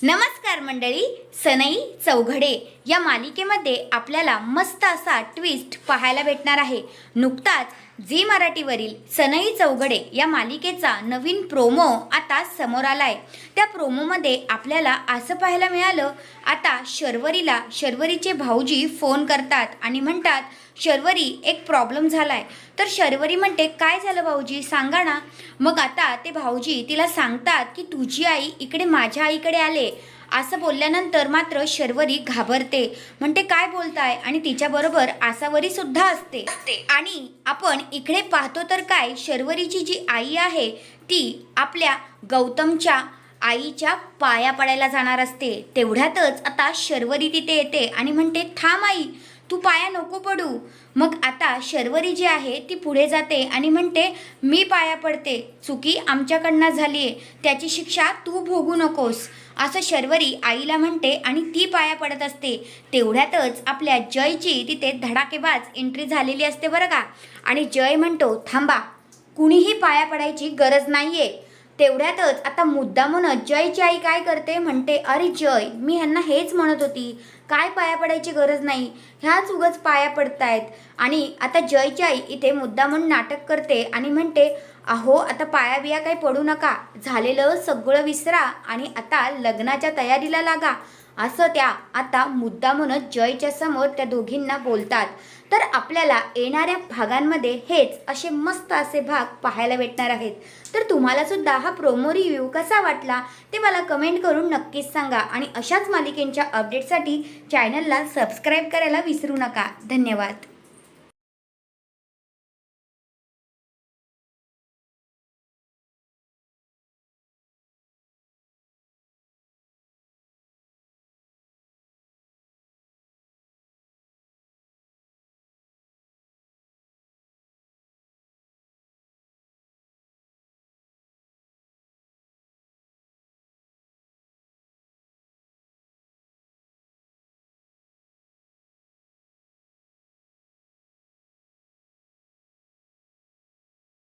नमस्कार मंडळी, सनई चौघडे या मालिकेमध्ये आपल्याला मस्त असा ट्विस्ट पाहायला भेटणार आहे। नुकताच झी मराठीवरील सनई चौघडे या मालिकेचा नवीन प्रोमो आता समोर आलाय। त्या प्रोमोमध्ये आपल्याला असं पाहायला मिळालं, आता शर्वरीचे भाऊजी फोन करतात आणि म्हणतात, शर्वरी एक प्रॉब्लेम झालाय। तर शर्वरी म्हणते, काय झालं भाऊजी, सांगा ना। मग आता ते भाऊजी तिला सांगतात की तुझी आई इकडे माझ्या आईकडे आले। असं बोलल्यानंतर मात्र शर्वरी घाबरते, म्हणते काय बोलताय, आणि तिच्याबरोबर आसावरी सुद्धा असते। आणि आपण इकडे पाहतो तर काय, शर्वरीची जी आई आहे ती आपल्या गौतमच्या आईच्या पाया पडायला जाणार असते। तेवढ्यातच आता शर्वरी तिथे येते आणि म्हणते, थांब आई, तू पाया नको पडू। मग आता शर्वरी जी आहे ती पुढे जाते आणि म्हणते, मी पाया पडते, चुकी आमच्याकडनं झाली आहे, त्याची शिक्षा तू भोगू नकोस, असं शर्वरी आईला म्हणते आणि ती पाया पडत असते। तेवढ्यातच आपल्या जयची तिथे धडाकेबाज एंट्री झालेली असते बरं का। आणि जय म्हणतो, थांबा, कुणीही पाया पडायची गरज नाहीये। तेवढ्यातच आता मुद्दामूनच जयची आई काय करते, म्हणते, अरे जय, मी ह्यांना हेच म्हणत होती, काय पाया पडायची गरज नाही, ह्याच उगाच पाया पडतायत। आणि आता जयची आई इथे मुद्दामून नाटक करते आणि म्हणते, अहो आता पाया बिया काही पडू नका, झालेलं सगळं विसरा आणि आता लग्नाच्या तयारीला लागा, असं त्या आता मुद्दामूनच जयच्या समोर त्या दोघींना बोलतात। तर आपल्याला येणाऱ्या भागांमध्ये हेच असे मस्त असे भाग पाहायला भेटणार आहेत। तर तुम्हाला सुद्धा हा प्रोमो रिव्ह्यू कसा वाटला ते मला कमेंट करून नक्कीच सांगा आणि अशाच मालिकेंच्या अपडेटसाठी चॅनलला सबस्क्राईब करायला विसरू नका। धन्यवाद।